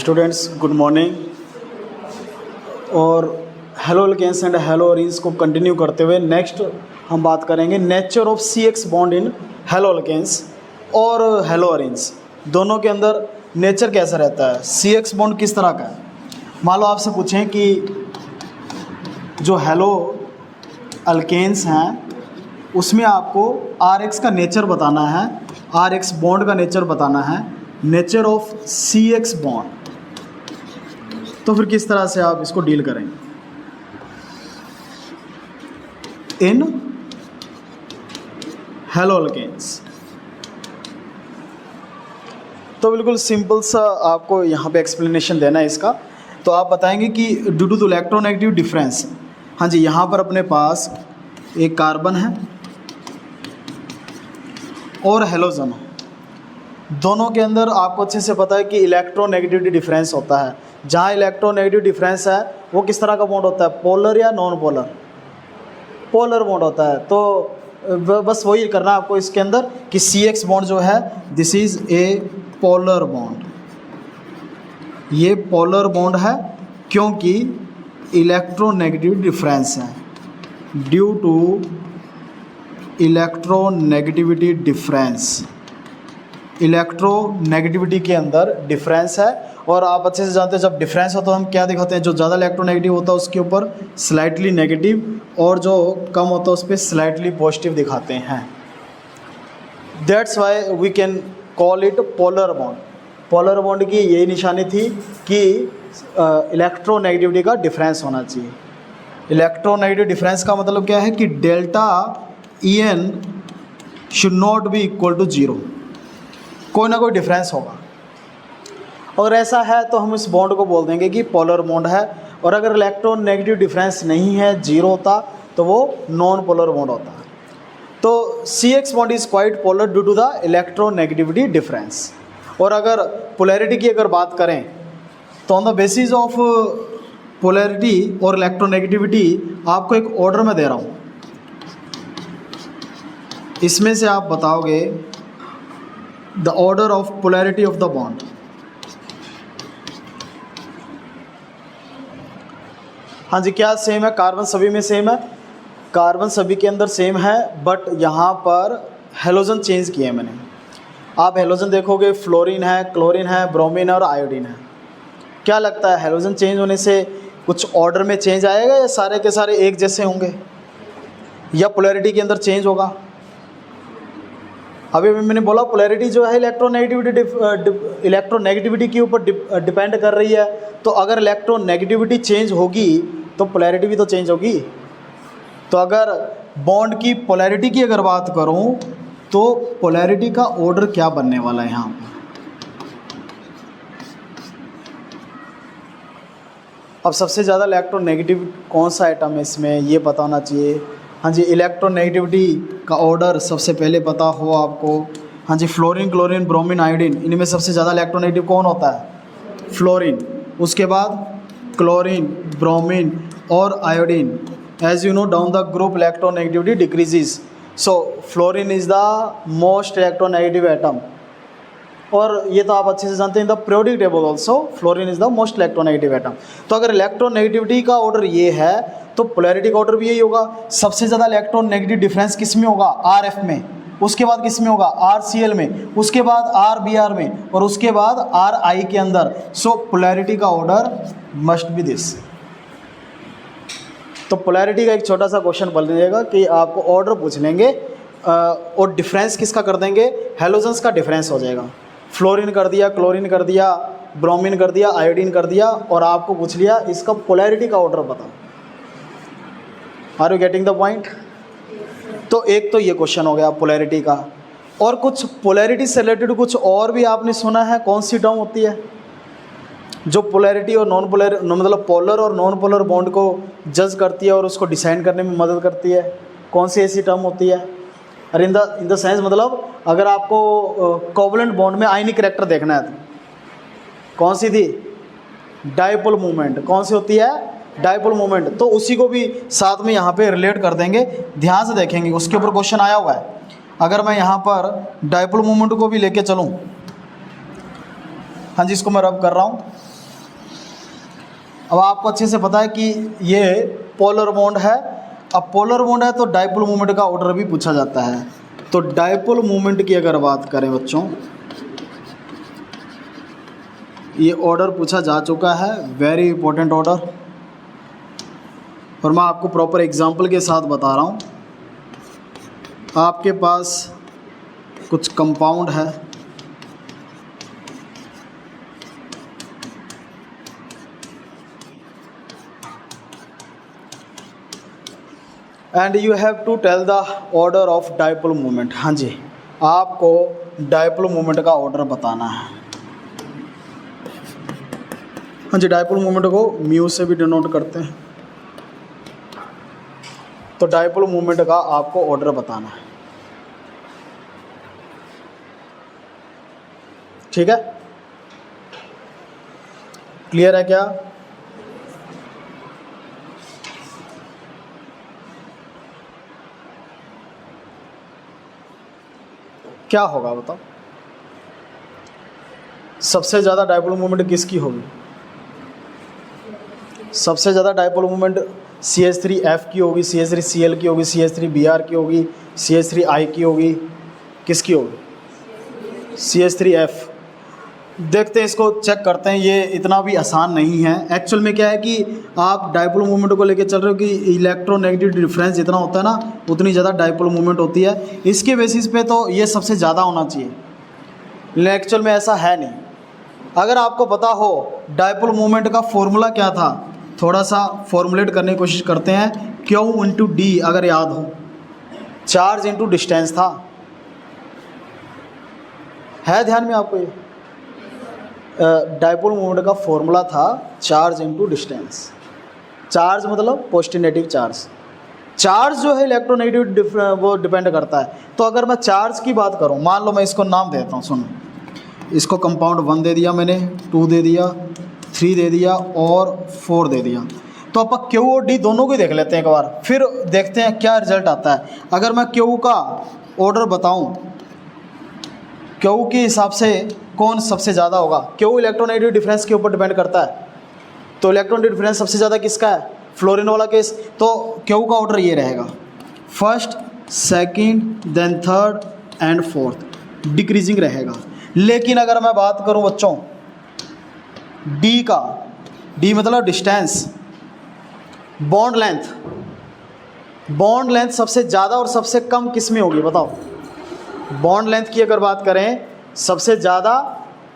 Students good morning. और haloalkanes and haloarenes को continue करते हुए नेक्स्ट हम बात करेंगे nature of CX bond in haloalkanes और हेलो अरीन्स। दोनों के अंदर नेचर कैसा रहता है, CX बॉन्ड किस तरह का है। मान लो आपसे पूछें कि जो हेलो अल्केन्स हैं उसमें आपको RX का नेचर बताना है, RX बॉन्ड का नेचर बताना है, नेचर ऑफ CX बॉन्ड, तो फिर किस तरह से आप इसको डील करेंगे इन हेलो अल्केन्स। तो बिल्कुल सिंपल सा आपको यहाँ पे एक्सप्लेनेशन देना है इसका। तो आप बताएंगे कि due to the electronegative difference, हाँ जी, यहाँ पर अपने पास एक कार्बन है और हेलोजन, दोनों के अंदर आपको अच्छे से पता है कि इलेक्ट्रोनेगेटिविटी डिफरेंस होता है। जहाँ इलेक्ट्रोनेगेटिव डिफरेंस है वो किस तरह का बॉन्ड होता है, पोलर या नॉन पोलर, पोलर बॉन्ड होता है। तो बस वही करना आपको इसके अंदर कि CX बॉन्ड जो है this is a polar bond, ये पोलर बॉन्ड है क्योंकि इलेक्ट्रोनेगेटिव डिफरेंस है, due to electronegativity difference, electronegativity के अंदर डिफरेंस है। और आप अच्छे से जानते हैं जब डिफरेंस हो तो हम क्या दिखाते हैं, जो ज़्यादा इलेक्ट्रोनेगेटिव होता है उसके ऊपर स्लाइटली नेगेटिव और जो कम होता है उस पर स्लाइटली पॉजिटिव दिखाते हैं। That's why we can call it polar bond. Polar bond की यही निशानी थी कि इलेक्ट्रोनेगेटिविटी का डिफरेंस होना चाहिए। इलेक्ट्रोनेगेटिव डिफरेंस का मतलब क्या है कि delta EN should not be equal to 0, कोई ना कोई डिफरेंस होगा। और ऐसा है तो हम इस बॉन्ड को बोल देंगे कि पोलर बॉन्ड है। और अगर इलेक्ट्रोनेगेटिव डिफरेंस नहीं है, 0 होता, तो वो नॉन पोलर बॉन्ड होता है। तो CX bond is quite polar due to the electronegativity difference. और अगर पोलैरिटी की अगर बात करें तो on the basis of polarity और इलेक्ट्रोनेगेटिविटी आपको एक ऑर्डर में दे रहा हूँ, इसमें से आप बताओगे the order of polarity of the bond. हाँ जी, क्या सेम है, कार्बन सभी में सेम है, कार्बन सभी के अंदर सेम है, बट यहाँ पर हेलोजन चेंज किए हैं मैंने। आप हेलोजन देखोगे फ्लोरीन है, क्लोरीन है, ब्रोमीन है और आयोडीन है। क्या लगता है हेलोजन चेंज होने से कुछ ऑर्डर में चेंज आएगा या सारे के सारे एक जैसे होंगे या पोलैरिटी के अंदर चेंज होगा। अभी मैंने बोला पोलैरिटी जो है इलेक्ट्रोनेगेटिविटी के ऊपर डिपेंड कर रही है। तो अगर इलेक्ट्रोनेगेटिविटी चेंज होगी तो पोलैरिटी भी तो चेंज होगी। तो अगर बॉन्ड की पोलैरिटी की अगर बात करूं तो पोलैरिटी का ऑर्डर क्या बनने वाला है यहाँ पर। अब सबसे ज़्यादा इलेक्ट्रोनेगेटिव कौन सा आइटम है इसमें ये पता होना चाहिए। हाँ जी, इलेक्ट्रोनेगेटिविटी का ऑर्डर सबसे पहले पता हो आपको। हाँ जी, फ्लोरीन, क्लोरीन, ब्रोमीन, आयोडीन, इनमें सबसे ज़्यादा इलेक्ट्रोनेगेटिव कौन होता है, फ्लोरीन। उसके बाद क्लोरीन, ब्रोमीन और iodine. As you know down the group electronegativity decreases, so fluorine is the most electronegative atom. और ये तो आप अच्छे से जानते हैं, the periodic table also fluorine is the most electronegative atom. तो अगर इलेक्ट्रोनेगेटिविटी का ऑर्डर ये है तो पोलैरिटी का ऑर्डर भी यही होगा। सबसे ज़्यादा इलेक्ट्रोनेगेटिव डिफरेंस किस में होगा, RF में, उसके बाद किस में होगा, RCl में, उसके बाद RBr में और उसके बाद RI के अंदर। सो पोलैरिटी का ऑर्डर मस्ट बी दिस। तो पोलैरिटी का एक छोटा सा क्वेश्चन बन जाएगा कि आपको ऑर्डर पूछ लेंगे और डिफरेंस किसका कर देंगे, हेलोजन्स का डिफरेंस हो जाएगा। फ्लोरीन कर दिया, क्लोरीन कर दिया, ब्रोमीन कर दिया, आयोडीन कर दिया और आपको पूछ लिया इसका पोलैरिटी का ऑर्डर बताओ। Are you getting the point. तो एक तो ये क्वेश्चन हो गया पोलैरिटी का। और कुछ पोलैरिटी से रिलेटेड कुछ और भी आपने सुना है, कौन सी टर्म होती है जो पोलैरिटी और नॉन पोलर मतलब पोलर और नॉन पोलर बॉन्ड को जज करती है और उसको डिसाइड करने में मदद करती है, कौन सी ऐसी टर्म होती है। और इन द सेंस मतलब अगर आपको कोवलेंट बॉन्ड में आयनिक करैक्टर देखना है तो कौन सी थी, डाइपोल मूवमेंट। कौन सी होती है, डाइपोल मोमेंट। तो उसी को भी साथ में यहाँ पे रिलेट कर देंगे, ध्यान से देखेंगे, उसके ऊपर क्वेश्चन आया हुआ है। अगर मैं यहाँ पर डाइपोल मोमेंट को भी लेके चलूँ, हाँ जी, इसको मैं रब कर रहा हूँ, अब आपको अच्छे से पता है कि ये पोलर बॉन्ड है। अब पोलर बॉन्ड है तो डाइपोल मोमेंट का ऑर्डर भी पूछा जाता है। तो डाइपोल मोमेंट की अगर बात करें बच्चों, ये ऑर्डर पूछा जा चुका है, वेरी इंपॉर्टेंट ऑर्डर, और मैं आपको प्रॉपर एग्जांपल के साथ बता रहा हूँ। आपके पास कुछ कंपाउंड है, and you have to tell the order of dipole moment. हाँ जी, आपको डाइपोल मोमेंट का ऑर्डर बताना है। हाँ जी, डाइपोल मोमेंट को म्यू से भी डिनोट करते हैं। तो डाइपोल मोमेंट का आपको ऑर्डर बताना है, ठीक है? क्लियर है क्या? क्या होगा बताओ? सबसे ज़्यादा डाइपोल मोमेंट किसकी होगी? सबसे ज़्यादा डाइपोल मोमेंट CH3F की होगी, CH3Cl की होगी, CH3Br की होगी, CH3I की होगी, किसकी होगी? CH3F। देखते हैं, इसको चेक करते हैं। ये इतना भी आसान नहीं है। एक्चुअल में क्या है कि आप डाइपोल मोमेंट को लेके चल रहे हो कि इलेक्ट्रोनेगेटिव डिफरेंस जितना होता है ना, उतनी ज़्यादा डाइपोल मोमेंट होती है। इसके बेसिस पे तो ये सबसे ज़्यादा होना चाहिए, लेकिन एक्चुअल में ऐसा है नहीं। अगर आपको पता हो डाइपोल मोमेंट का फॉर्मूला क्या था, थोड़ा सा फॉर्मुलेट करने की कोशिश करते हैं। Q इंटू डी, अगर याद हो, चार्ज इंटू डिस्टेंस था। है ध्यान में आपको? ये डाइपोल मोमेंट का फॉर्मूला था चार्ज इंटू डिस्टेंस। चार्ज मतलब पॉजिटिव नेगेटिव चार्ज। चार्ज जो है इलेक्ट्रोनेगेटिव वो डिपेंड करता है। तो अगर मैं चार्ज की बात करूं, मान लो मैं इसको नाम देता हूं, सुनो, इसको कंपाउंड 1 दे दिया मैंने, 2 दे दिया, 3 दे दिया और 4 दे दिया। तो अपन Q और D दोनों को देख लेते हैं एक बार, फिर देखते हैं क्या रिजल्ट आता है। अगर मैं Q का ऑर्डर बताऊं, Q के हिसाब से कौन सबसे ज़्यादा होगा? Q इलेक्ट्रोनेगेटिव डिफरेंस के ऊपर डिपेंड करता है। तो इलेक्ट्रोनेगेटिव डिफरेंस सबसे ज़्यादा किसका है? फ्लोरीन वाला केस। तो Q का ऑर्डर ये रहेगा, first, second, then third and fourth, decreasing रहेगा। लेकिन अगर मैं बात करूं बच्चों D का, D मतलब distance, bond length, bond length सबसे ज़्यादा और सबसे कम किस में होगी बताओ? बॉन्ड लेंथ की अगर बात करें, सबसे ज़्यादा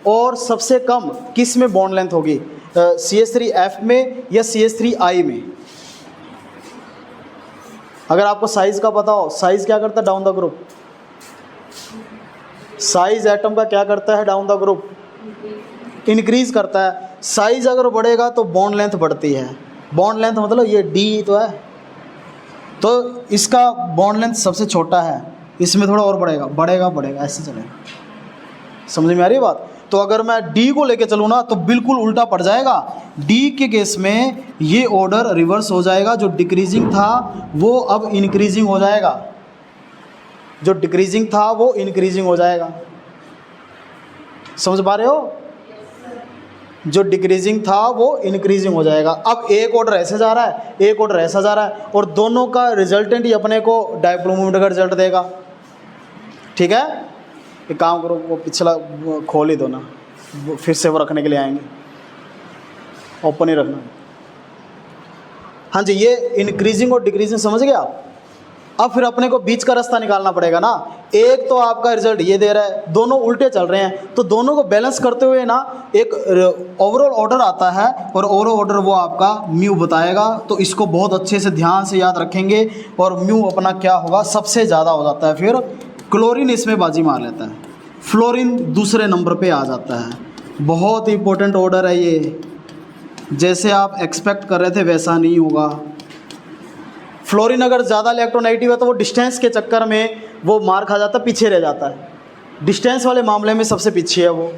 और सबसे कम किस में बॉन्ड लेंथ होगी? CH3F में या CH3I में? अगर आपको साइज का पता हो, साइज क्या करता है down the group? Size atom का क्या करता है डाउन द ग्रुप? इंक्रीज करता है। साइज अगर बढ़ेगा तो बॉन्ड लेंथ बढ़ती है। बॉन्ड लेंथ मतलब ये D तो है, तो इसका बॉन्ड लेंथ सबसे छोटा है, इसमें थोड़ा और बढ़ेगा, बढ़ेगा बढ़ेगा, ऐसे चलेगा। समझ में आ रही है बात? तो अगर मैं D को लेके चलूँ ना तो बिल्कुल उल्टा पड़ जाएगा। D के केस में ये ऑर्डर रिवर्स हो जाएगा। जो डिक्रीजिंग था वो अब इंक्रीजिंग हो जाएगा, जो डिक्रीजिंग था वो इंक्रीजिंग हो जाएगा। समझ पा रहे हो? जो डिक्रीजिंग था वो इंक्रीजिंग हो जाएगा। अब एक ऑर्डर ऐसे जा रहा है, एक ऑर्डर ऐसा जा रहा है, और दोनों का रिजल्टेंट ही अपने को डाइपोल मोमेंट का रिजल्ट देगा। ठीक है, एक काम करो, वो पिछला खोल ही दो ना, फिर से वो रखने के लिए आएंगे, ओपन ही रखना। हाँ जी, ये इंक्रीजिंग और डिक्रीजिंग समझ गए आप? अब फिर अपने को बीच का रास्ता निकालना पड़ेगा ना। एक तो आपका रिजल्ट ये दे रहा है, दोनों उल्टे चल रहे हैं, तो दोनों को बैलेंस करते हुए ना एक ओवरऑल ऑर्डर आता है, और ओवरऑल ऑर्डर वो आपका म्यू बताएगा। तो इसको बहुत अच्छे से ध्यान से याद रखेंगे, और म्यू अपना क्या होगा? सबसे ज़्यादा हो जाता है। फिर क्लोरीन इसमें बाजी मार लेता है, फ्लोरीन दूसरे नंबर पर आ जाता है। बहुत इंपॉर्टेंट ऑर्डर है ये, जैसे आप एक्सपेक्ट कर रहे थे वैसा नहीं होगा। फ्लोरीन अगर ज़्यादा इलेक्ट्रोनेगेटिव है तो वो डिस्टेंस के चक्कर में वो मार खा जाता है, पीछे रह जाता है। डिस्टेंस वाले मामले में सबसे पीछे है वो,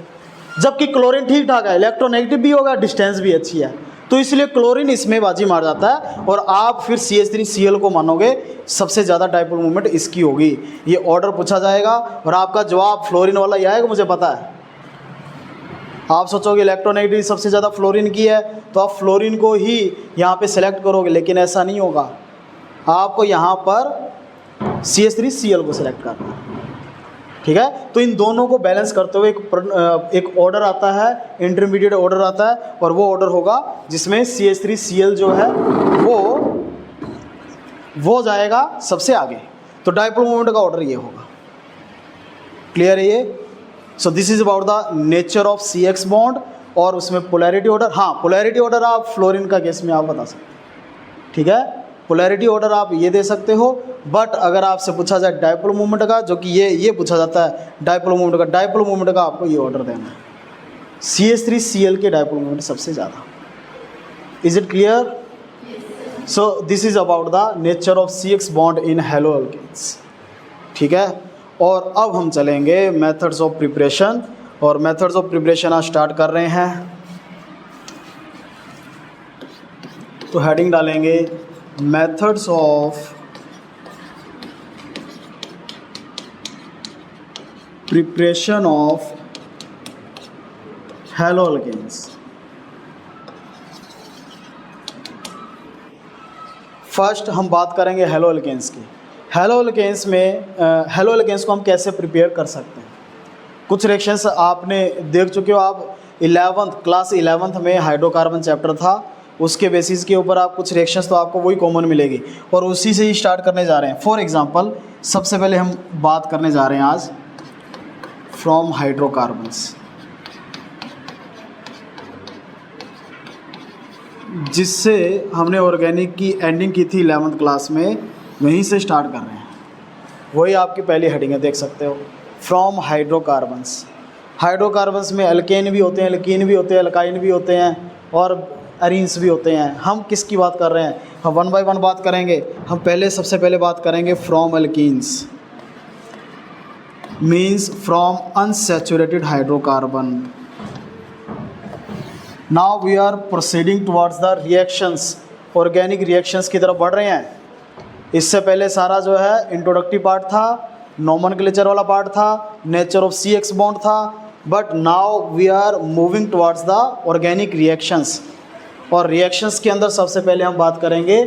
जबकि क्लोरीन ठीक ठाक है, इलेक्ट्रोनेगेटिव भी होगा, डिस्टेंस भी अच्छी है, तो इसलिए क्लोरीन इसमें बाजी मार जाता है। और आप फिर CH3Cl को मानोगे सबसे ज़्यादा डाइपोल मोमेंट इसकी होगी। ये ऑर्डर पूछा जाएगा और आपका जवाब फ्लोरीन वाला ही आएगा, मुझे पता है। आप सोचोगे इलेक्ट्रोनेगेटिव सबसे ज़्यादा फ्लोरीन की है तो आप फ्लोरीन को ही यहाँ पे सेलेक्ट करोगे, लेकिन ऐसा नहीं होगा। आपको यहाँ पर CH3Cl को सेलेक्ट करना है, ठीक है। तो इन दोनों को बैलेंस करते हुए एक ऑर्डर आता है, इंटरमीडिएट ऑर्डर आता है, और वो ऑर्डर होगा जिसमें CH3Cl जो है वो जाएगा सबसे आगे। तो डाइपोल मोमेंट का ऑर्डर ये होगा। क्लियर है ये? सो this is about the nature of CX bond और उसमें पोलैरिटी ऑर्डर। हाँ, पोलैरिटी ऑर्डर आप फ्लोरीन का केस में आप बता सकते हैं, ठीक है। पोलैरिटी ऑर्डर आप ये दे सकते हो, बट अगर आपसे पूछा जाए डाइपोल मोमेंट का, जो कि ये पूछा जाता है डाइपोल मोमेंट का आपको ये ऑर्डर देना है। CH3Cl के डाइपोल मोमेंट सबसे ज़्यादा। Is it clear? So this is about the nature of CX bond in halo alkanes, ठीक है। और अब हम चलेंगे मेथड्स ऑफ प्रिपरेशन, और मेथड्स ऑफ प्रिपरेशन आज स्टार्ट कर रहे हैं। तो हेडिंग डालेंगे methods of preparation of halo alkanes. First हम बात करेंगे हैलो अल्केन्स की। हैलो अल्केन्स हैलो अल्केन्स को हम कैसे प्रिपेयर कर सकते हैं। कुछ रिएक्शंस आपने देख चुके हो, आप क्लास 11th में हाइड्रोकार्बन चैप्टर था, उसके बेसिस के ऊपर आप कुछ रिएक्शंस तो आपको वही कॉमन मिलेगी और उसी से ही स्टार्ट करने जा रहे हैं। फॉर एग्जांपल सबसे पहले हम बात करने जा रहे हैं आज फ्रॉम हाइड्रोकार्बन्स, जिससे हमने ऑर्गेनिक की एंडिंग की थी 11th क्लास में, वहीं से स्टार्ट कर रहे हैं। वही आपकी पहली हेडिंग है, देख सकते हो, फ्रॉम हाइड्रोकार्बन्स। हाइड्रोकार्बन्स में अल्केन भी होते हैं, एल्कीन भी होते हैं, अल्काइन भी होते हैं और एरीन्स भी होते हैं। हम किसकी बात कर रहे हैं? हम 1 बाय 1 बात करेंगे। हम सबसे पहले बात करेंगे from alkenes, means from unsaturated hydrocarbon. Now we are proceeding towards the reactions, organic reactions की तरफ बढ़ रहे हैं। इससे पहले सारा जो है इंट्रोडक्टिव पार्ट था, नोमेनक्लेचर वाला पार्ट था, नेचर ऑफ CX बॉन्ड था, but now we are moving towards the organic reactions. और रिएक्शंस के अंदर सबसे पहले हम बात करेंगे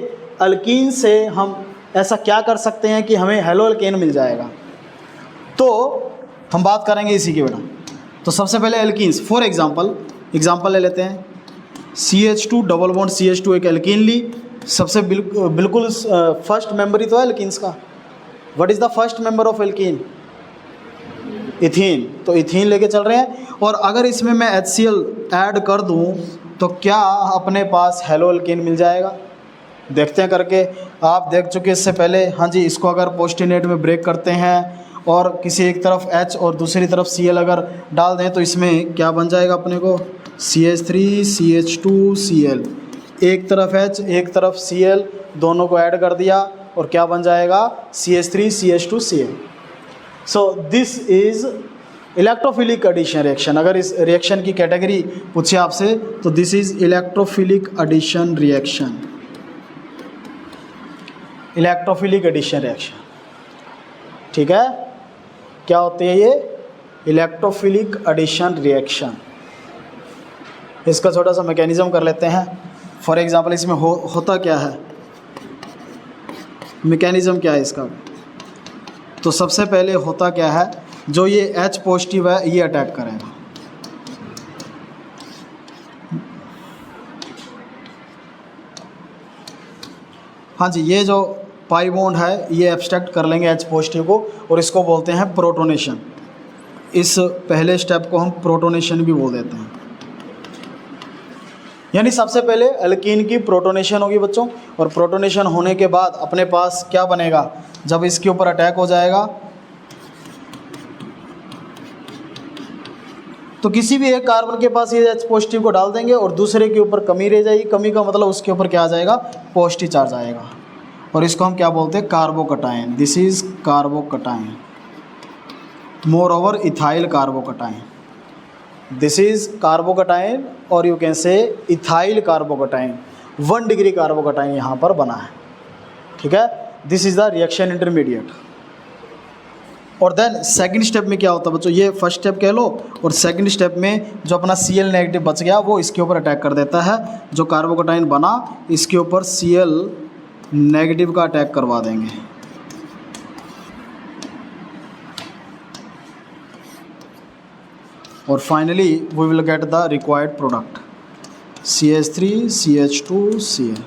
अल्कीन से हम ऐसा क्या कर सकते हैं कि हमें हैलो अल्केन मिल जाएगा। तो हम बात करेंगे इसी की बेटा। तो सबसे पहले एल्कीन्स, फॉर एग्जांपल ले लेते हैं। CH2 डबल बॉन्ड CH2 एक एल्कीन ली, सबसे बिल्कुल फर्स्ट मेंबर ही तो है एल्कीन्स का। What is the first member of alkene? Ethene. तो इथीन लेके चल रहे हैं, और अगर इसमें मैं HCl ऐड कर दूं तो क्या अपने पास हैलो अल्केन मिल जाएगा? देखते हैं करके। आप देख चुके इससे पहले। हाँ जी, इसको अगर पोस्टिनेट में ब्रेक करते हैं और किसी एक तरफ H और दूसरी तरफ Cl अगर डाल दें तो इसमें क्या बन जाएगा अपने को? CH3 CH2 Cl। एक तरफ H एक तरफ Cl, दोनों को ऐड कर दिया और क्या बन जाएगा? CH3 CH2 Cl। So this is electrophilic addition reaction. अगर इस रिएक्शन की कैटेगरी पूछे आपसे तो this is electrophilic addition reaction. Electrophilic addition reaction, ठीक है। क्या होती है ये? Electrophilic addition reaction. इसका छोटा सा मैकेनिज्म कर लेते हैं। फॉर एग्जांपल इसमें होता क्या है, मैकेनिज्म क्या है इसका? तो सबसे पहले होता क्या है, जो ये H पॉजिटिव है ये अटैक करेगा, हाँ जी, ये जो पाई बॉन्ड है ये एब्स्ट्रैक्ट कर लेंगे H पॉजिटिव को और इसको बोलते हैं प्रोटोनेशन। इस पहले स्टेप को हम प्रोटोनेशन भी बोल देते हैं। यानी सबसे पहले एल्कीन की प्रोटोनेशन होगी बच्चों, और प्रोटोनेशन होने के बाद अपने पास क्या बनेगा? जब इसके ऊपर अटैक हो जाएगा तो किसी भी एक कार्बन के पास ये H पॉजिटिव को डाल देंगे और दूसरे के ऊपर कमी रह जाएगी। कमी का मतलब उसके ऊपर क्या आ जाएगा? पॉजिटिव चार्ज आएगा, और इसको हम क्या बोलते हैं? Carbocation. This is carbocation. Moreover ethyl carbocation, this is carbocation, और you can say ethyl carbocation. 1 degree carbocation यहाँ पर बना है, ठीक है। This is the reaction intermediate. और देन सेकंड स्टेप में क्या होता है बच्चों, ये फर्स्ट स्टेप कह लो, और सेकंड स्टेप में जो अपना Cl नेगेटिव बच गया वो इसके ऊपर अटैक कर देता है, जो कार्बोकैटायन बना इसके ऊपर Cl नेगेटिव का अटैक करवा देंगे। और finally we will get the required product CH3 CH2 Cl।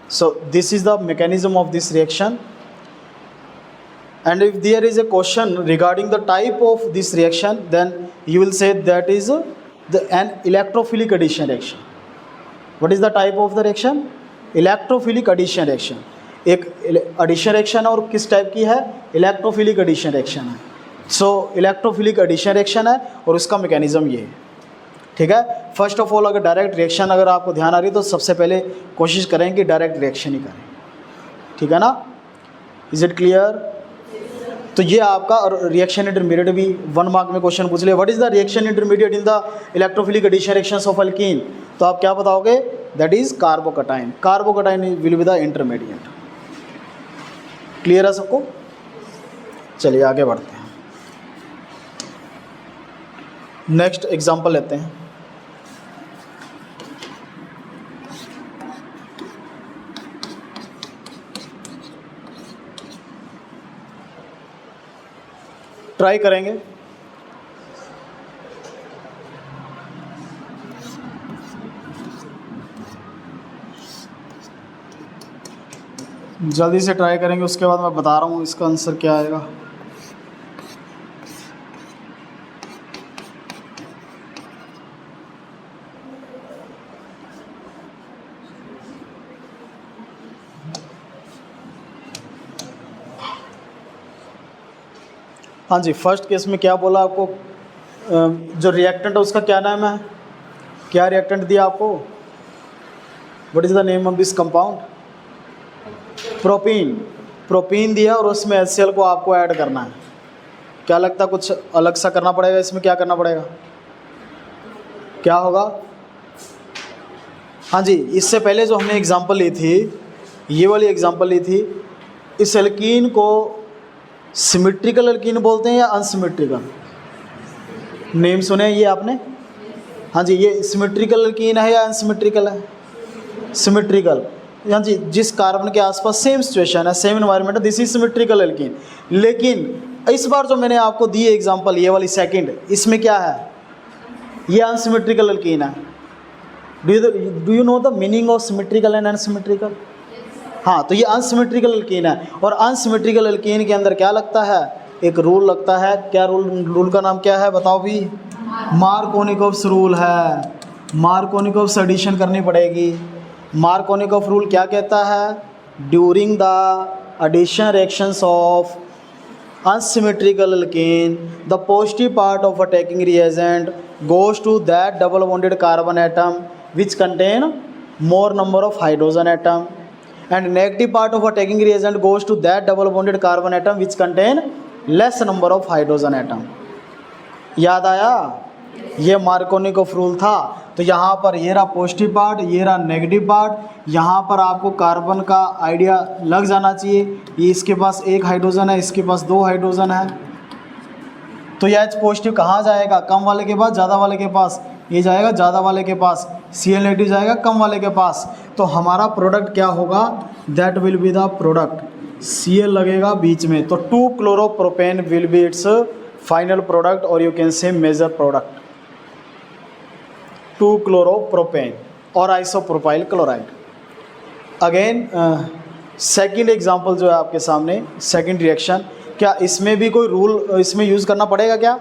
So this is the mechanism of this reaction, and if there is a question regarding the type of this reaction, then you will say that is an electrophilic addition reaction. What is the type of the reaction? Electrophilic addition reaction। एक addition reaction है और किस type की है? Electrophilic addition reaction है। So electrophilic addition reaction है और उसका mechanism ये है, ठीक है। फर्स्ट ऑफ ऑल अगर डायरेक्ट रिएक्शन अगर आपको ध्यान आ रही है तो सबसे पहले कोशिश करें कि डायरेक्ट रिएक्शन ही करें, ठीक है ना। Is it clear? तो ये आपका, और रिएक्शन इंटरमीडिएट भी 1 मार्क में क्वेश्चन पूछ लिया, what is the reaction intermediate in the electrophilic addition reactions of alkene, तो आप क्या बताओगे? That is carbocation. Carbocation will be the intermediate. Clear है सबको? चलिए आगे बढ़ते हैं, नेक्स्ट एग्जाम्पल लेते हैं। ट्राई करेंगे। जल्दी से ट्राई करेंगे, उसके बाद मैं बता रहा हूँ इसका आंसर क्या आएगा। हाँ जी, फर्स्ट केस में क्या बोला आपको, जो रिएक्टेंट है उसका क्या नाम है, क्या रिएक्टेंट दिया आपको? What is the name of this compound? Propene. Propene दिया और उसमें HCl को आपको ऐड करना है। क्या लगता है कुछ अलग सा करना पड़ेगा इसमें? क्या करना पड़ेगा? क्या होगा? हाँ जी, इससे पहले जो हमने एग्जांपल ली थी, ये वाली एग्जांपल ली थी, इस एल्कीन को सिमेट्रिकल एल्कीन बोलते हैं या अनसिमेट्रिकल? नेम सुने ये आपने? हाँ जी, ये सिमेट्रिकल एल्कीन है या अनसिमेट्रिकल है? सिमेट्रिकल। हाँ जी, जिस कार्बन के आसपास सेम सिचुएशन है, सेम एनवायरनमेंट है, दिस इज सिमेट्रिकल एल्कीन। लेकिन इस बार जो मैंने आपको दी एग्जांपल, ये वाली सेकंड, इसमें क्या है? ये अनसिमेट्रिकल एल्कीन है। Do you know the meaning of symmetrical and unsymmetrical? हाँ, तो ये अनसिमेट्रिकल एल्कीन है, और अनसिमेट्रिकल एल्कीन के अंदर क्या लगता है? एक रूल लगता है। क्या रूल का नाम क्या है बताओ भी? मार्कोनिकोव्स रूल है। मार्कोनिकोव्स एडिशन करनी पड़ेगी। मार्कोनिकोव रूल क्या कहता है? During the addition reactions of unsymmetrical alkene, the positive part of attacking reagent goes to that double bonded carbon atom which contain more number of hydrogen atom, and negative part of attacking reagent goes to that double bonded carbon atom which contain less number of hydrogen atom। याद आया? ये Markovnikov rule था। तो यहाँ पर ये रहा positive part, ये रहा नेगेटिव पार्ट। यहाँ पर आपको कार्बन का आइडिया लग जाना चाहिए। ये इसके पास 1 हाइड्रोजन है, इसके पास 2 हाइड्रोजन है, तो ये H पॉजिटिव कहाँ जाएगा? कम वाले के पास, ज़्यादा वाले के पास? ये जाएगा ज़्यादा वाले के पास। Cl नेगेटिव जाएगा कम वाले के पास। तो हमारा प्रोडक्ट क्या होगा? That will be the product. Cl लगेगा बीच में, तो two chloropropane will be its final product, और you can say major product. Two chloropropane और isopropyl chloride. Again second example जो है आपके सामने, सेकंड रिएक्शन, क्या इसमें भी कोई रूल इसमें यूज़ करना पड़ेगा क्या?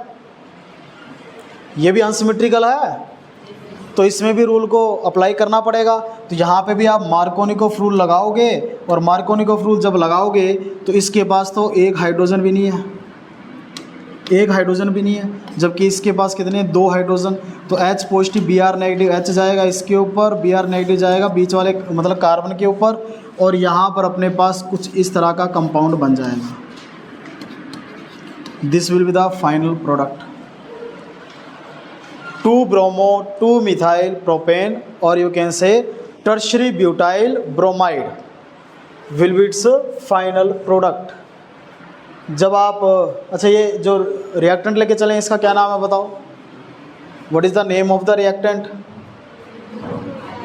ये भी अनसिमेट्रिकल है, तो इसमें भी रूल को अप्लाई करना पड़ेगा। तो यहाँ पे भी आप मार्कोनिकोव रूल लगाओगे, और मार्कोनिकोव रूल जब लगाओगे तो इसके पास तो 1 हाइड्रोजन भी नहीं है, 1 हाइड्रोजन भी नहीं है, जबकि इसके पास कितने? 2 हाइड्रोजन। तो H positive, Br negative, H जाएगा इसके ऊपर, Br नेगेटिव जाएगा बीच वाले मतलब कार्बन के ऊपर, और यहाँ पर अपने पास कुछ इस तरह का कंपाउंड बन जाएगा। This will be the final product. Two bromo two methyl propane, और you can say tertiary butyl bromide. Will be its final product. जब आप अच्छा ये जो रिएक्टेंट लेके चलें इसका क्या नाम है बताओ, what is the name of the reactant?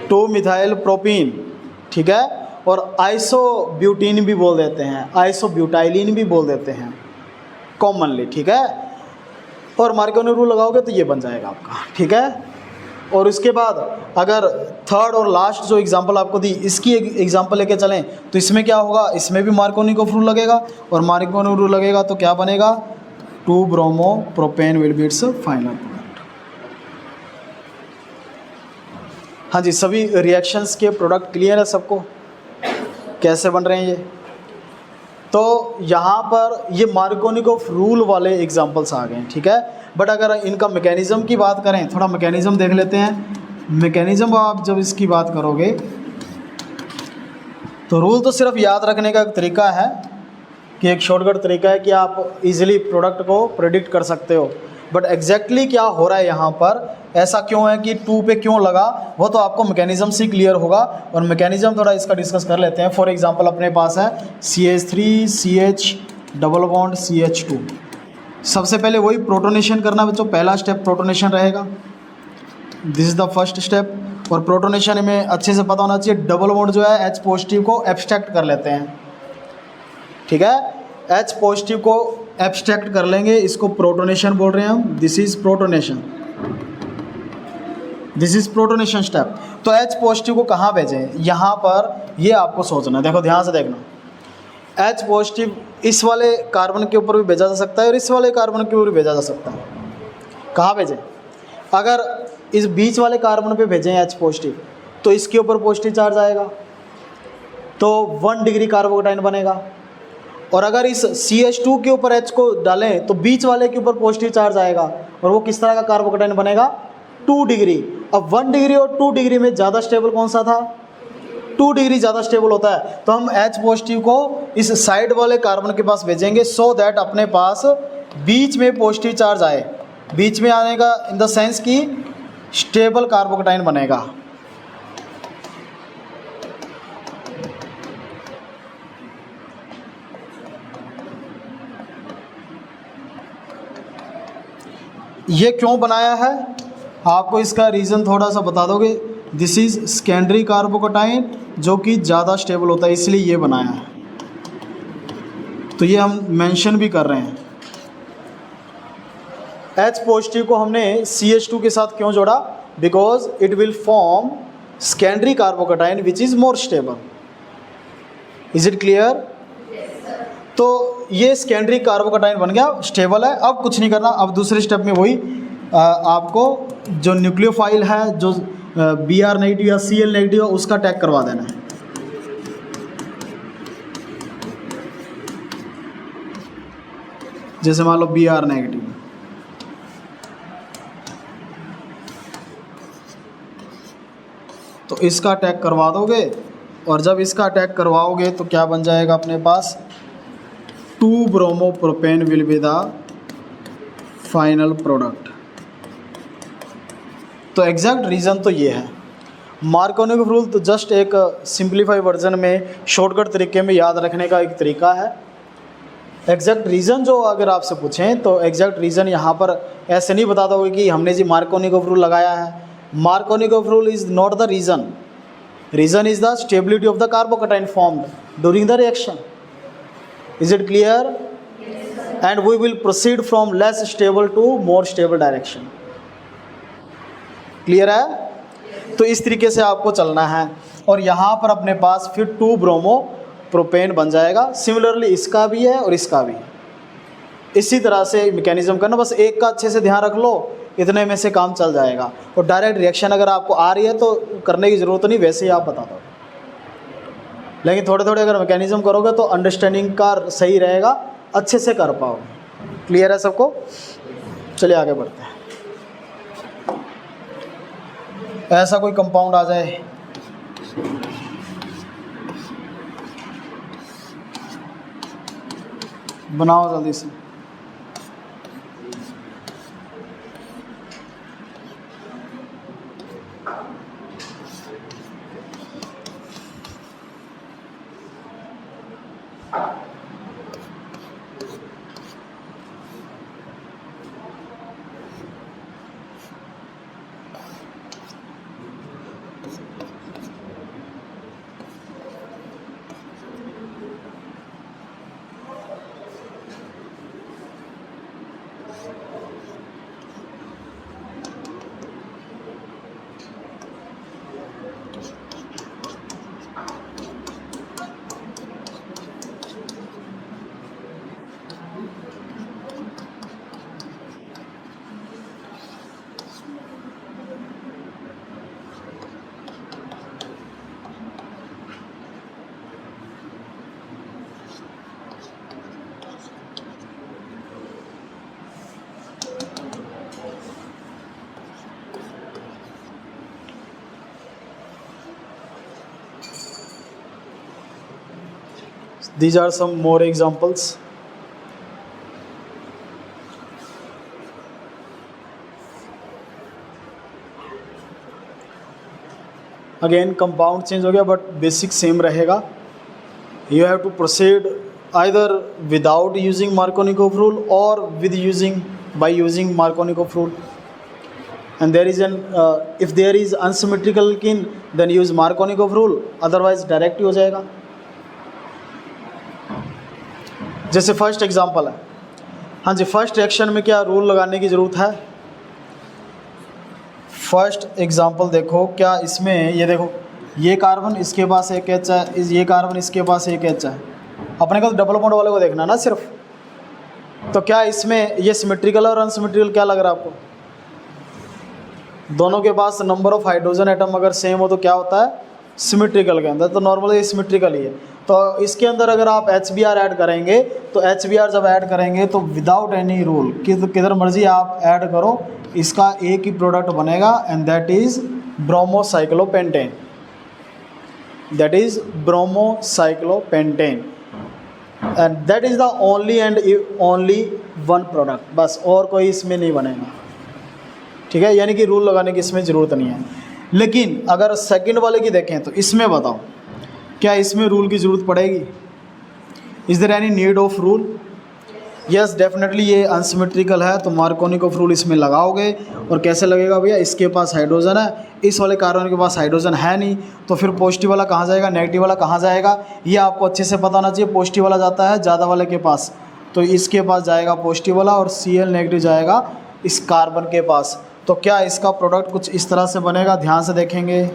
2 methyl propene, ठीक है, और आइसोब्यूटीन भी बोल देते हैं, आइसोब्यूटाइलिन भी बोल देते हैं कॉमनली, ठीक है। और मार्कोनी रूल लगाओगे तो ये बन जाएगा आपका, ठीक है। और उसके बाद अगर थर्ड और लास्ट जो एग्जांपल आपको दी इसकी एग्जांपल लेके चलें तो इसमें क्या होगा, इसमें भी मार्कोनिकोव रूल लगेगा, और मार्कोनी रूल लगेगा तो क्या बनेगा, 2 bromo propane will be its final product. हाँ जी, सभी रिएक्शंस के प्रोडक्ट क्लियर है सबको, कैसे बन रहे हैं ये? तो यहाँ पर ये मार्कोनिकोव रूल वाले एग्जांपल्स आ गए हैं, ठीक है। बट अगर इनका मैकेनिज़्म की बात करें, थोड़ा मैकेनिज़्म देख लेते हैं। मैकेनिज़्म आप जब इसकी बात करोगे तो रूल तो सिर्फ याद रखने का एक तरीका है कि एक शॉर्टकट तरीका है कि आप इजीली प्रोडक्ट को प्रेडिक्ट कर सकते हो, बट एग्जैक्टली क्या हो रहा है यहाँ पर, ऐसा क्यों है कि 2 पे क्यों लगा, वो तो आपको मैकेनिज़्म से क्लियर होगा। और मैकेनिज़्म थोड़ा इसका डिस्कस कर लेते हैं। फॉर एग्जांपल अपने पास है CH3 CH double bond CH2। सबसे पहले वही प्रोटोनेशन करना बच्चों, पहला स्टेप प्रोटोनेशन रहेगा, this is the first step. और प्रोटोनेशन में अच्छे से पता होना चाहिए, डबल बॉन्ड जो है H पॉजिटिव को एब्स्ट्रैक्ट कर लेते हैं, ठीक है, H पॉजिटिव को एब्स्ट्रैक्ट कर लेंगे, इसको प्रोटोनेशन बोल रहे हैं हम, this is protonation, this is protonation step. तो H पॉजिटिव को कहाँ भेजें, यहाँ पर ये आपको सोचना है, देखो ध्यान से देखना। H पॉजिटिव इस वाले कार्बन के ऊपर भी भेजा जा सकता है और इस वाले कार्बन के ऊपर भी भेजा जा सकता है। कहाँ भेजें? अगर इस बीच वाले कार्बन पे भेजें H पॉजिटिव तो इसके ऊपर पॉजिटिव चार्ज आएगा, तो 1 डिग्री कार्बोकेटाइन बनेगा। और अगर इस CH2 के ऊपर H को डालें तो बीच वाले के ऊपर पॉजिटिव चार्ज आएगा, और वो किस तरह का कार्बोकेटाइन बनेगा, 2 डिग्री। अब 1 डिग्री और 2 डिग्री में ज़्यादा स्टेबल कौन सा था, 2 डिग्री ज़्यादा स्टेबल होता है। तो हम H पॉजिटिव को इस साइड वाले कार्बन के पास भेजेंगे सो दैट अपने पास बीच में पॉजिटिव चार्ज आए, बीच में आने का इन द सेंस कि स्टेबल कार्बोकेटाइन बनेगा। ये क्यों बनाया है, आपको इसका रीज़न थोड़ा सा बता दोगे। दिस इज़ सेकेंडरी कार्बोकेटाइन जो कि ज़्यादा स्टेबल होता है, इसलिए ये बनाया है, तो ये हम मेंशन भी कर रहे हैं। H पॉजिटिव को हमने CH2 के साथ क्यों जोड़ा, because it will form secondary carbocation which is more stable. Is it clear? तो ये सेकेंडरी कार्बोकेटाइन बन गया, स्टेबल है। अब कुछ नहीं करना, अब दूसरे स्टेप में वही आपको जो न्यूक्लियोफाइल है, जो Br नेगेटिव या Cl नेगेटिव है, उसका टैग करवा देना है। जैसे मान लो Br नेगेटिव, तो इसका टैग करवा दोगे, और जब इसका टैग करवाओगे तो क्या बन जाएगा अपने पास, 2 bromo propane will be the final product. तो एग्जैक्ट रीज़न तो ये है। मार्कोनी रूल तो जस्ट एक सिंप्लीफाई वर्जन में शॉर्टकट तरीके में याद रखने का एक तरीका है। एग्जैक्ट रीज़न जो अगर आपसे पूछें तो एग्जैक्ट रीज़न यहाँ पर ऐसे नहीं बता दोगे कि हमने जी मार्कोनी रूल लगाया है। Markovnikov rule is not the reason, reason is the stability of the carbocation formed during the reaction. Is it clear? And we will proceed from less stable to more stable direction. Clear है? तो इस तरीके से आपको चलना है, और यहाँ पर अपने पास फिर 2 ब्रोमो प्रोपेन बन जाएगा। सिमिलरली इसका भी है और इसका भी है। इसी तरह से मैकेनिज्म करना, बस एक का अच्छे से ध्यान रख लो, इतने में से काम चल जाएगा। और डायरेक्ट रिएक्शन अगर आपको आ रही है तो करने की ज़रूरत नहीं, वैसे ही आप बता दो। लेकिन थोड़े थोड़े अगर मैकेनिज्म करोगे तो अंडरस्टैंडिंग का सही रहेगा, अच्छे से कर पाओगे। क्लियर है सबको? चलिए आगे बढ़ते हैं। ऐसा कोई कंपाउंड आ जाए, बनाओ जल्दी से। These are some more examples. Again compound change हो गया बट बेसिक सेम रहेगा. You have to proceed either without using Markovnikov rule or with using by using Markovnikov rule. And there is an if there is unsymmetrical kin then use Markovnikov rule, otherwise direct ही हो जाएगा. जैसे first example है. हाँ जी, first reaction में क्या rule लगाने की ज़रूरत है? फर्स्ट एग्जांपल देखो, क्या इसमें ये देखो, ये कार्बन इसके पास एक एच है, ये कार्बन इसके पास एक एच है. अपने को तो डबल बॉन्ड वाले को देखना ना सिर्फ. तो क्या इसमें ये सिमेट्रिकल और अनसिमेट्रिकल क्या लग रहा है आपको? दोनों के पास नंबर ऑफ हाइड्रोजन एटम अगर सेम हो तो क्या होता है? सिमेट्रिकल के अंदर. तो नॉर्मली सिमेट्रिकल ही है. तो इसके अंदर अगर आप HBr ऐड करेंगे तो HBr जब ऐड करेंगे तो विदाउट एनी रूल किधर मर्जी आप ऐड करो, इसका एक ही प्रोडक्ट बनेगा and that is ब्रोमोसाइक्लोपेंटेन. That is ब्रोमोसाइक्लोपेंटेन and that is the only and only one product. बस और कोई इसमें नहीं बनेगा. ठीक है, यानी कि रूल लगाने की इसमें ज़रूरत नहीं है. लेकिन अगर सेकंड वाले की देखें तो इसमें बताओ, क्या इसमें रूल की ज़रूरत पड़ेगी? Is there any need of rule? Yes definitely. ये अनसिमेट्रिकल है तो मार्कोनिकोव रूल इसमें लगाओगे. और कैसे लगेगा भैया? इसके पास हाइड्रोजन है, इस वाले कार्बन के पास हाइड्रोजन है नहीं, तो फिर पॉजिटिव वाला कहाँ जाएगा, नेगेटिव वाला कहाँ जाएगा, ये आपको अच्छे से पता होना चाहिए. पॉजिटिव वाला जाता है ज़्यादा वाले के पास, तो इसके पास जाएगा पॉजिटिव वाला और Cl नेगेटिव जाएगा इस कार्बन के पास. तो क्या इसका प्रोडक्ट कुछ इस तरह से बनेगा? ध्यान से देखेंगे.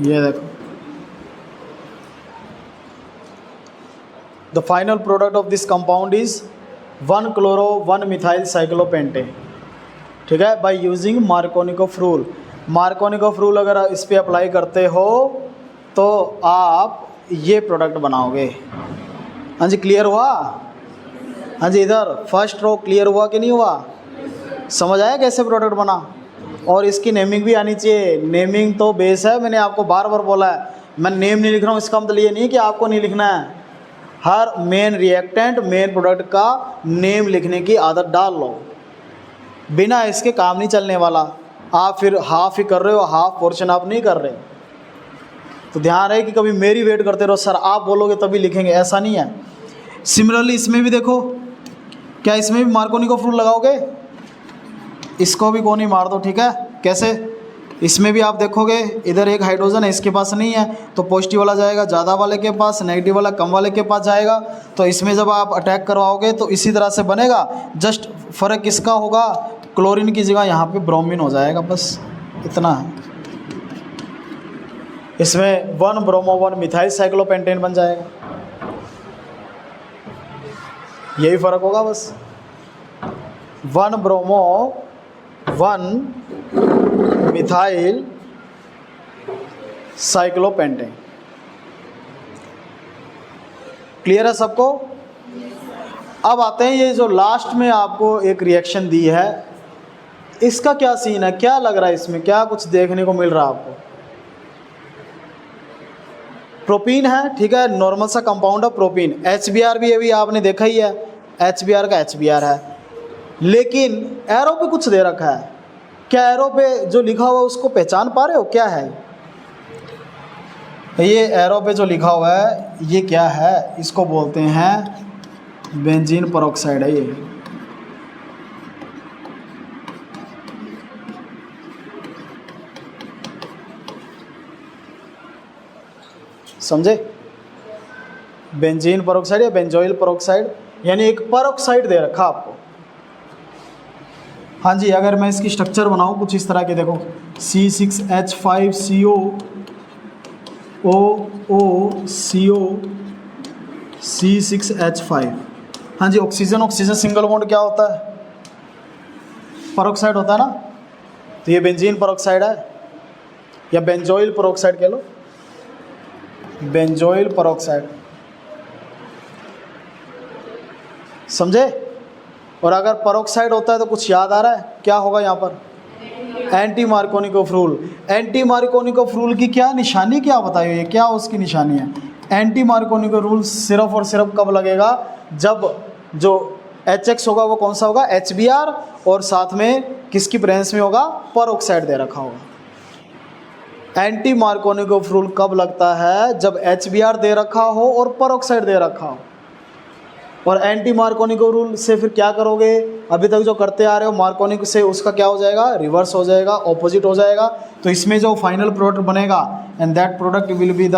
ये देखो, the final product of this compound is 1-chloro-1-methyl cyclopentane. ठीक है, bye using Markovnikov rule. Markovnikov rule अगर इस पर अप्लाई करते हो तो आप ये प्रोडक्ट बनाओगे. हाँ जी, क्लियर हुआ? हाँ जी, इधर फर्स्ट रो क्लियर हुआ कि नहीं हुआ? समझ आया कैसे प्रोडक्ट बना? और इसकी नेमिंग भी आनी चाहिए. नेमिंग तो बेस है, मैंने आपको बार बार बोला है. मैं नेम नहीं लिख रहा हूँ इसका मतलब ये नहीं कि आपको नहीं लिखना है. हर मेन रिएक्टेंट मेन प्रोडक्ट का नेम लिखने की आदत डाल लो, बिना इसके काम नहीं चलने वाला. आप फिर हाफ ही कर रहे हो, हाफ पोर्शन आप नहीं कर रहे. तो ध्यान रहे कि कभी मेरी वेट करते रहो, सर आप बोलोगे तभी लिखेंगे, ऐसा नहीं है. सिमिलरली इसमें भी देखो, क्या इसमें भी मार्कोनिकोव रूल लगाओगे? इसको भी कोनी मार दो. ठीक है, कैसे? इसमें भी आप देखोगे इधर एक हाइड्रोजन है, इसके पास नहीं है, तो पॉजिटिव वाला जाएगा ज़्यादा वाले के पास, नेगेटिव वाला कम वाले के पास जाएगा. तो इसमें जब आप अटैक करवाओगे तो इसी तरह से बनेगा. जस्ट फ़र्क किसका होगा? क्लोरीन की जगह यहाँ पे ब्रोमीन हो जाएगा, बस इतना है. इसमें 1-bromo-1-methyl cyclopentane बन जाएगा. यही फ़र्क होगा बस. 1-bromo-1-methyl cyclopentane. क्लियर है सबको? अब आते हैं ये जो लास्ट में आपको एक रिएक्शन दी है, इसका क्या सीन है? क्या लग रहा है इसमें? क्या कुछ देखने को मिल रहा है आपको? प्रोपीन है. ठीक है, नॉर्मल सा कंपाउंड है प्रोपीन. HBr भी अभी आपने देखा ही है, HBr का HBr है. लेकिन एरो पे कुछ दे रखा है. क्या एरो पे जो लिखा हुआ है उसको पहचान पा रहे हो? क्या है ये एरो पे जो लिखा हुआ है? ये क्या है? इसको बोलते हैं बेंजीन पेरोक्साइड है. ये समझे? बेंजीन पेरोक्साइड या बेंजोइल पेरोक्साइड, यानी एक पेरोक्साइड दे रखा आपको. हाँ जी, अगर मैं इसकी स्ट्रक्चर बनाऊँ कुछ इस तरह के, देखो C6H5CO OOCO C6H5. हाँ जी, ऑक्सीजन ऑक्सीजन सिंगल बॉन्ड क्या होता है? पेरोक्साइड होता है ना. तो ये बेंजीन पेरोक्साइड है या बेंजोइल पेरोक्साइड कह लो, बेंजोइल पेरोक्साइड. समझे? और अगर पेरोक्साइड होता है तो कुछ याद आ रहा है क्या होगा यहाँ पर? Anti Markovnikov rule. Anti Markovnikov rule की क्या निशानी, क्या बताइए ये क्या उसकी निशानी है? एंटी मार्कोनिकोव रूल सिर्फ और सिर्फ कब लगेगा? जब जो HX होगा वो कौन सा होगा? HBr, और साथ में किसकी प्रेजेंस में होगा? पेरोक्साइड दे रखा होगा। एंटी मार्कोनिकोव रूल कब लगता है? जब HBr दे रखा हो और पेरोक्साइड दे रखा हो। और एंटी मार्कोनिकोव रूल से फिर क्या करोगे? अभी तक जो करते आ रहे हो मार्कोनिक से, उसका क्या हो जाएगा? रिवर्स हो जाएगा, ऑपोजिट हो जाएगा। तो इसमें जो फाइनल प्रोडक्ट बनेगा, and that product will be the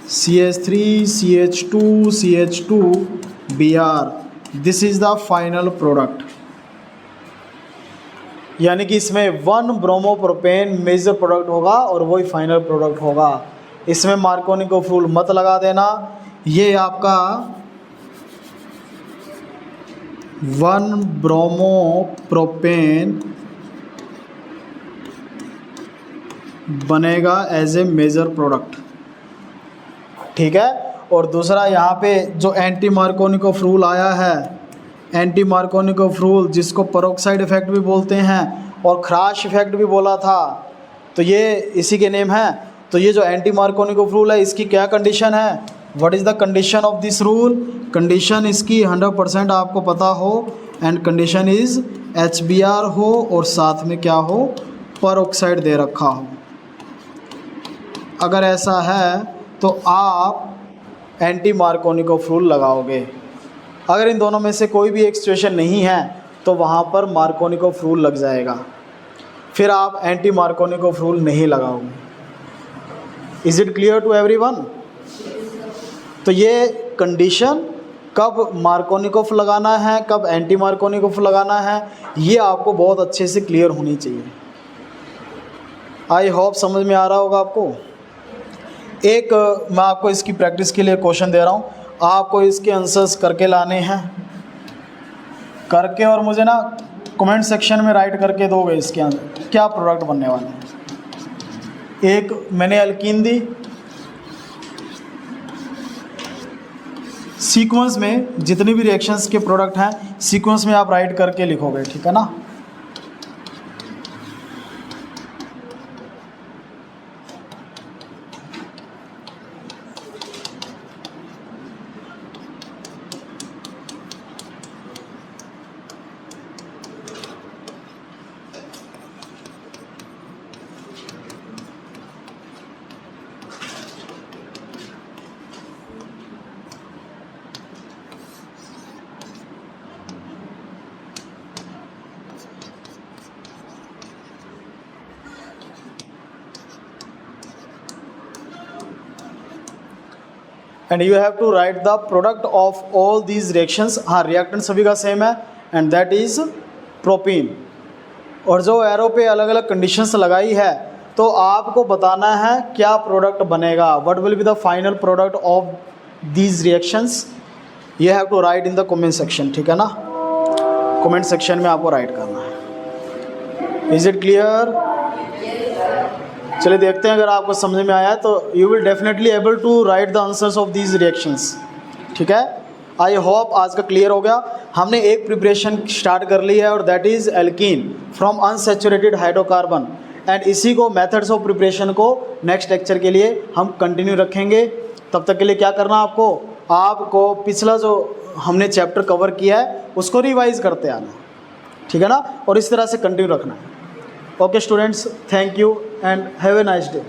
CH3 CH2 CH2 Br। This is the final product. यानी कि इसमें 1 ब्रोमोप्रोपेन मेजर प्रोडक्ट होगा और वही फाइनल प्रोडक्ट होगा। इसमें मार्कोनिकोव रूल मत लगा देना। ये आपका 1 ब्रोमोप्रोपेन बनेगा एज ए मेजर प्रोडक्ट, ठीक है। और दूसरा यहाँ पे जो एंटी मार्कोनिकोव रूल आया है, एंटी मार्कोनिकोव रूल जिसको पेरोक्साइड इफेक्ट भी बोलते हैं और ख्राश इफेक्ट भी बोला था, तो ये इसी के नेम है। तो ये जो एंटी मार्कोनिकोव रूल है इसकी क्या कंडीशन है? What is the condition of this rule? Condition इसकी 100% आपको पता हो, एंड कंडीशन इज़ HBr हो और साथ में क्या हो? पेरोक्साइड दे रखा हो। अगर ऐसा है तो आप एंटी मार्कोनिकोव रूल लगाओगे। अगर इन दोनों में से कोई भी एक सिचुएशन नहीं है तो वहाँ पर मार्कोनिकोव रूल लग जाएगा, फिर आप एंटी मार्कोनिकोव रूल नहीं लगाओगे। Is it clear to everyone? तो ये कंडीशन कब मार्कोनिकोव लगाना है, कब एंटी मार्कोनिकोव लगाना है, ये आपको बहुत अच्छे से क्लियर होनी चाहिए। आई होप समझ में आ रहा होगा आपको। एक मैं आपको इसकी प्रैक्टिस के लिए क्वेश्चन दे रहा हूँ, आपको इसके आंसर्स करके लाने हैं, करके और मुझे ना कमेंट सेक्शन में राइट करके दोगे इसके अंदर क्या प्रोडक्ट बनने वाले हैं। एक मैंने एल्कीन दी, सीक्वेंस में जितने भी रिएक्शंस के प्रोडक्ट हैं सीक्वेंस में आप राइट करके लिखोगे, ठीक है ना। And you have to write the product of all these reactions. हाँ, रिएक्टेंट सभी का सेम है, एंड दैट इज प्रोपीन। और जो एरो पे अलग अलग कंडीशंस लगाई है तो आपको बताना है क्या प्रोडक्ट बनेगा, what will be the final product of these reactions. You have to write in the comment section, ठीक है ना। कमेंट सेक्शन में आपको राइट करना है। Is it clear? चलिए देखते हैं, अगर आपको समझ में आया तो you will definitely able to write the answers of these reactions, ठीक है। आई होप आज का क्लियर हो गया। हमने एक प्रिपरेशन स्टार्ट कर ली है और that is alkene from unsaturated hydrocarbon, and इसी को मेथड्स ऑफ प्रिपरेशन को नेक्स्ट लेक्चर के लिए हम कंटिन्यू रखेंगे। तब तक के लिए क्या करना आपको पिछला जो हमने चैप्टर कवर किया है उसको रिवाइज करते आना, ठीक है ना, और इस तरह से कंटिन्यू रखना है। Okay students, thank you and have a nice day.